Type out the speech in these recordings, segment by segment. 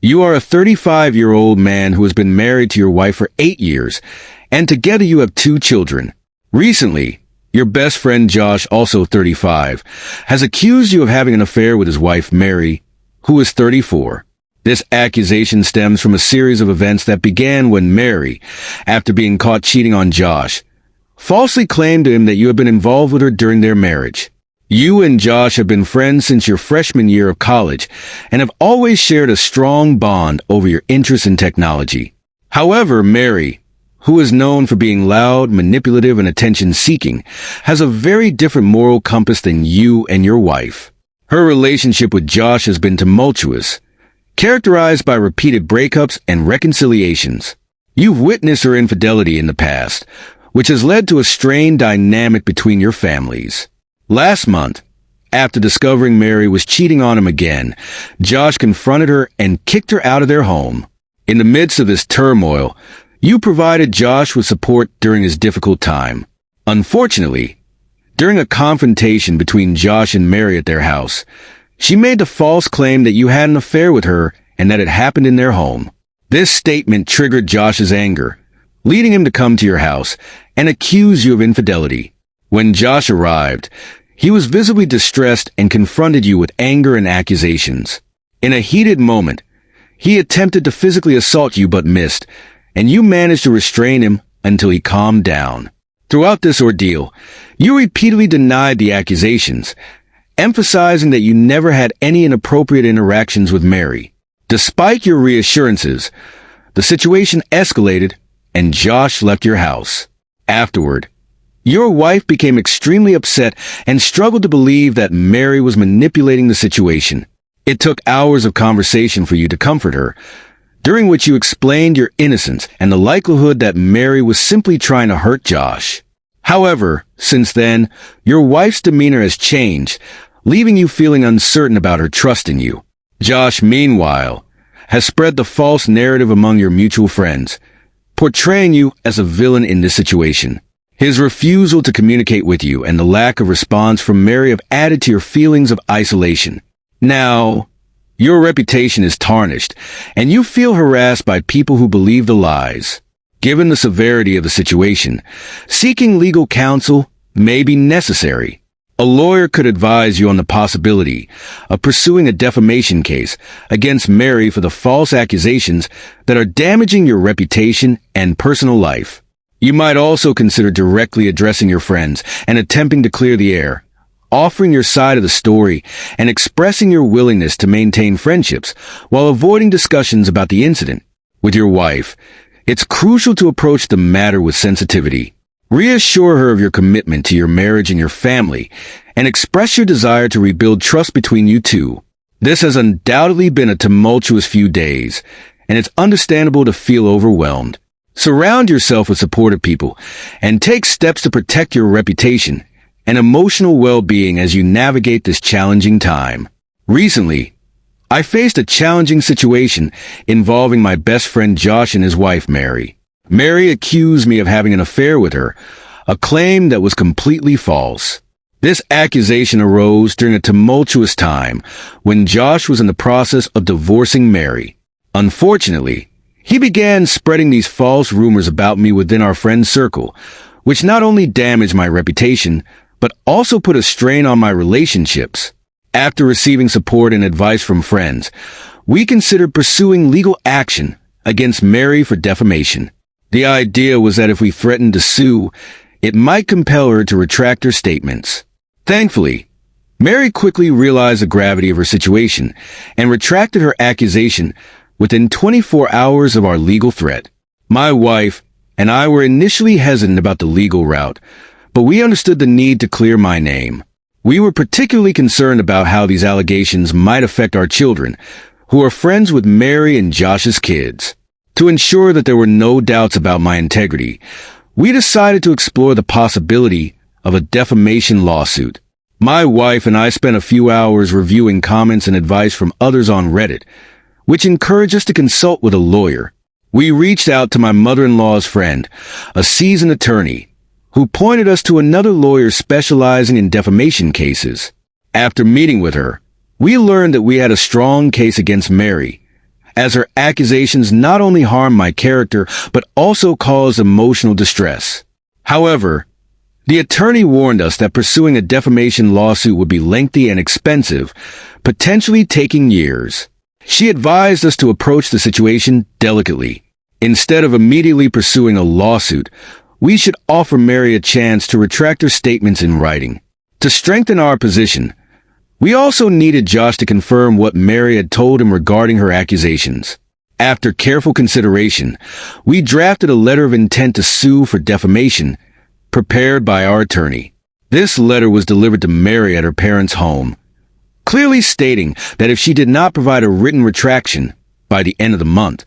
You are a 35-year-old man who has been married to your wife for 8 years, and together you have 2 children. Recently, your best friend Josh, also 35, has accused you of having an affair with his wife Mary, who is 34. This accusation stems from a series of events that began when Mary, after being caught cheating on Josh, falsely claimed to him that you had been involved with her during their marriage. You and Josh have been friends since your freshman year of college and have always shared a strong bond over your interest in technology. However, Mary, who is known for being loud, manipulative, and attention-seeking, has a very different moral compass than you and your wife. Her relationship with Josh has been tumultuous, characterized by repeated breakups and reconciliations. You've witnessed her infidelity in the past, which has led to a strained dynamic between your families. Last month, after discovering Mary was cheating on him again, Josh confronted her and kicked her out of their home. In the midst of this turmoil, you provided Josh with support during his difficult time. Unfortunately, during a confrontation between Josh and Mary at their house, she made the false claim that you had an affair with her and that it happened in their home. This statement triggered Josh's anger, leading him to come to your house and accuse you of infidelity. When Josh arrived, he was visibly distressed and confronted you with anger and accusations. In a heated moment, he attempted to physically assault you but missed, and you managed to restrain him until he calmed down. Throughout this ordeal, you repeatedly denied the accusations, emphasizing that you never had any inappropriate interactions with Mary. Despite your reassurances, the situation escalated and Josh left your house. Afterward, your wife became extremely upset and struggled to believe that Mary was manipulating the situation. It took hours of conversation for you to comfort her, during which you explained your innocence and the likelihood that Mary was simply trying to hurt Josh. However, since then, your wife's demeanor has changed, leaving you feeling uncertain about her trust in you. Josh, meanwhile, has spread the false narrative among your mutual friends, portraying you as a villain in this situation. His refusal to communicate with you and the lack of response from Mary have added to your feelings of isolation. Now, your reputation is tarnished, and you feel harassed by people who believe the lies. Given the severity of the situation, seeking legal counsel may be necessary. A lawyer could advise you on the possibility of pursuing a defamation case against Mary for the false accusations that are damaging your reputation and personal life. You might also consider directly addressing your friends and attempting to clear the air, offering your side of the story and expressing your willingness to maintain friendships while avoiding discussions about the incident. With your wife, it's crucial to approach the matter with sensitivity. Reassure her of your commitment to your marriage and your family, and express your desire to rebuild trust between you two. This has undoubtedly been a tumultuous few days, and it's understandable to feel overwhelmed. Surround yourself with supportive people, and take steps to protect your reputation and emotional well-being as you navigate this challenging time. Recently, I faced a challenging situation involving my best friend Josh and his wife Mary. Mary accused me of having an affair with her, a claim that was completely false. This accusation arose during a tumultuous time when Josh was in the process of divorcing Mary. Unfortunately, he began spreading these false rumors about me within our friend circle, which not only damaged my reputation, but also put a strain on my relationships. After receiving support and advice from friends, we considered pursuing legal action against Mary for defamation. The idea was that if we threatened to sue, it might compel her to retract her statements. Thankfully, Mary quickly realized the gravity of her situation and retracted her accusation within 24 hours of our legal threat. My wife and I were initially hesitant about the legal route, but we understood the need to clear my name. We were particularly concerned about how these allegations might affect our children, who are friends with Mary and Josh's kids. To ensure that there were no doubts about my integrity, we decided to explore the possibility of a defamation lawsuit. My wife and I spent a few hours reviewing comments and advice from others on Reddit, which encouraged us to consult with a lawyer. We reached out to my mother-in-law's friend, a seasoned attorney, who pointed us to another lawyer specializing in defamation cases. After meeting with her, we learned that we had a strong case against Mary, as her accusations not only harmed my character, but also caused emotional distress. However, the attorney warned us that pursuing a defamation lawsuit would be lengthy and expensive, potentially taking years. She advised us to approach the situation delicately. Instead of immediately pursuing a lawsuit, we should offer Mary a chance to retract her statements in writing. To strengthen our position, we also needed Josh to confirm what Mary had told him regarding her accusations. After careful consideration, we drafted a letter of intent to sue for defamation, prepared by our attorney. This letter was delivered to Mary at her parents' home, clearly stating that if she did not provide a written retraction by the end of the month,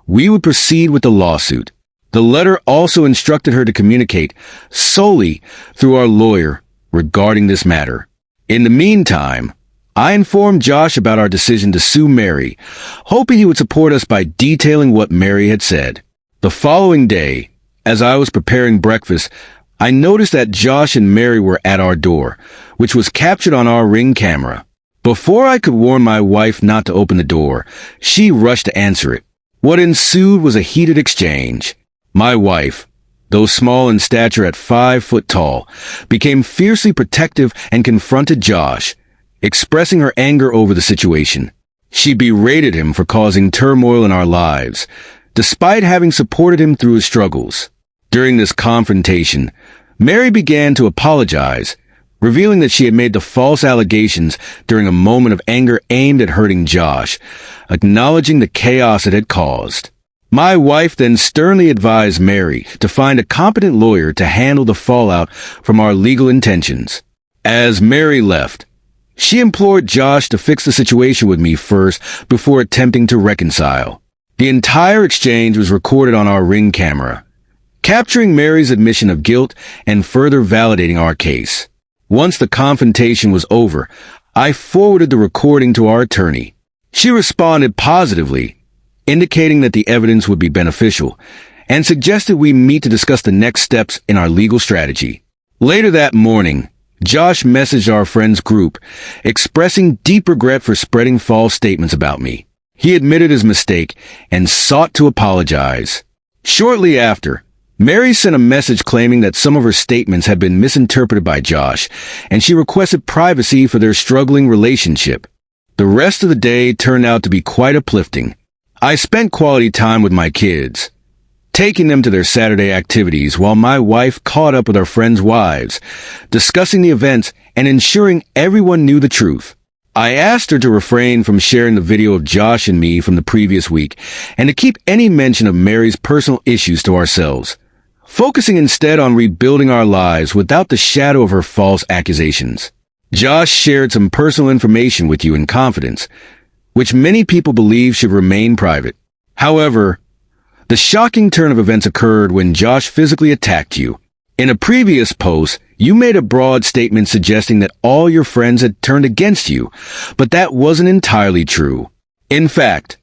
we would proceed with the lawsuit. The letter also instructed her to communicate solely through our lawyer regarding this matter. In the meantime, I informed Josh about our decision to sue Mary, hoping he would support us by detailing what Mary had said. The following day, as I was preparing breakfast, I noticed that Josh and Mary were at our door, which was captured on our Ring camera. Before I could warn my wife not to open the door, she rushed to answer it. What ensued was a heated exchange. My wife, though small in stature at 5 foot tall, became fiercely protective and confronted Josh, expressing her anger over the situation. She berated him for causing turmoil in our lives, despite having supported him through his struggles. During this confrontation, Mary began to apologize, revealing that she had made the false allegations during a moment of anger aimed at hurting Josh, acknowledging the chaos it had caused. My wife then sternly advised Mary to find a competent lawyer to handle the fallout from our legal intentions. As Mary left, she implored Josh to fix the situation with me first before attempting to reconcile. The entire exchange was recorded on our Ring camera, capturing Mary's admission of guilt and further validating our case. Once the confrontation was over, I forwarded the recording to our attorney. She responded positively, indicating that the evidence would be beneficial, and suggested we meet to discuss the next steps in our legal strategy. Later that morning, Josh messaged our friends group, expressing deep regret for spreading false statements about me. He admitted his mistake and sought to apologize. Shortly after, Mary sent a message claiming that some of her statements had been misinterpreted by Josh, and she requested privacy for their struggling relationship. The rest of the day turned out to be quite uplifting. I spent quality time with my kids, taking them to their Saturday activities while my wife caught up with our friends' wives, discussing the events and ensuring everyone knew the truth. I asked her to refrain from sharing the video of Josh and me from the previous week and to keep any mention of Mary's personal issues to ourselves, focusing instead on rebuilding our lives without the shadow of her false accusations. Josh shared some personal information with you in confidence, which many people believe should remain private. However, the shocking turn of events occurred when Josh physically attacked you. In a previous post, you made a broad statement suggesting that all your friends had turned against you, but that wasn't entirely true. In fact,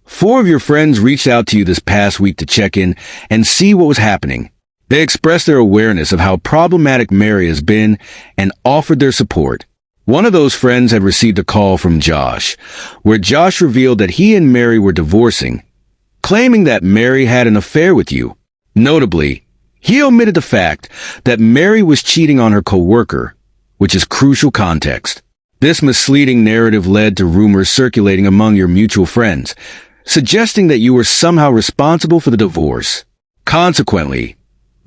4 of your friends reached out to you this past week to check in and see what was happening. They expressed their awareness of how problematic Mary has been and offered their support. One of those friends had received a call from Josh, where Josh revealed that he and Mary were divorcing, claiming that Mary had an affair with you. Notably, he omitted the fact that Mary was cheating on her coworker, which is crucial context. This misleading narrative led to rumors circulating among your mutual friends, suggesting that you were somehow responsible for the divorce. Consequently,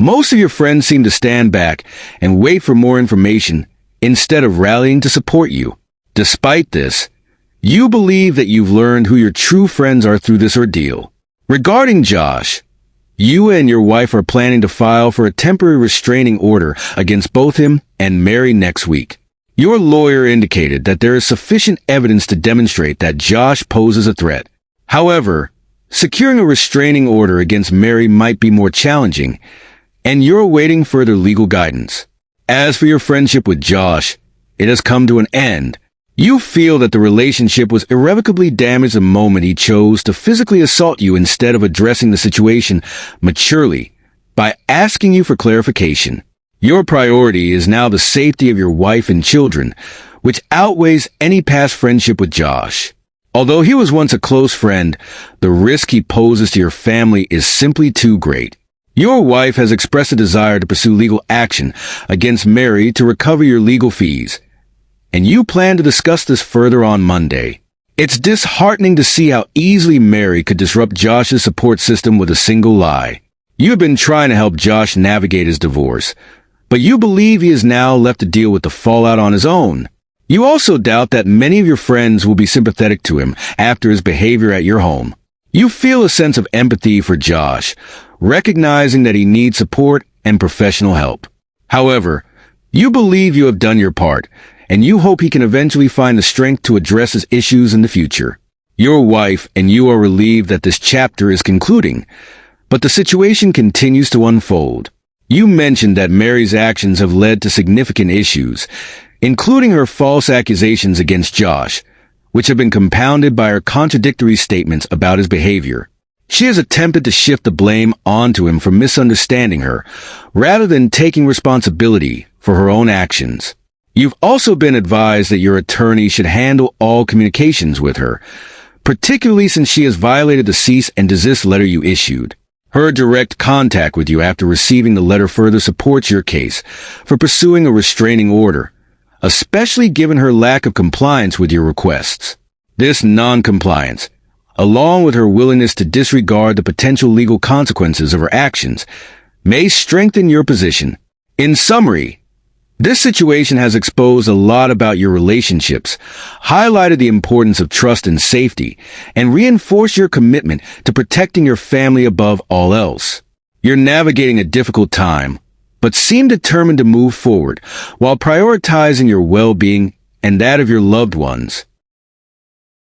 most of your friends seem to stand back and wait for more information instead of rallying to support you. Despite this, you believe that you've learned who your true friends are through this ordeal. Regarding Josh, you and your wife are planning to file for a temporary restraining order against both him and Mary next week. Your lawyer indicated that there is sufficient evidence to demonstrate that Josh poses a threat. However, securing a restraining order against Mary might be more challenging, and you're awaiting further legal guidance. As for your friendship with Josh, it has come to an end. You feel that the relationship was irrevocably damaged the moment he chose to physically assault you instead of addressing the situation maturely by asking you for clarification. Your priority is now the safety of your wife and children, which outweighs any past friendship with Josh. Although he was once a close friend, the risk he poses to your family is simply too great. Your wife has expressed a desire to pursue legal action against Mary to recover your legal fees, and you plan to discuss this further on Monday. It's disheartening to see how easily Mary could disrupt Josh's support system with a single lie. You have been trying to help Josh navigate his divorce, but you believe he is now left to deal with the fallout on his own. You also doubt that many of your friends will be sympathetic to him after his behavior at your home. You feel a sense of empathy for Josh, recognizing that he needs support and professional help. However, you believe you have done your part, and you hope he can eventually find the strength to address his issues in the future. Your wife and you are relieved that this chapter is concluding, but the situation continues to unfold. You mentioned that Mary's actions have led to significant issues, including her false accusations against Josh, which have been compounded by her contradictory statements about his behavior. She has attempted to shift the blame onto him for misunderstanding her, rather than taking responsibility for her own actions. You've also been advised that your attorney should handle all communications with her, particularly since she has violated the cease and desist letter you issued. Her direct contact with you after receiving the letter further supports your case for pursuing a restraining order, especially given her lack of compliance with your requests. This non-compliance, along with her willingness to disregard the potential legal consequences of her actions, may strengthen your position. In summary, this situation has exposed a lot about your relationships, highlighted the importance of trust and safety, and reinforced your commitment to protecting your family above all else. You're navigating a difficult time, but seem determined to move forward while prioritizing your well-being and that of your loved ones.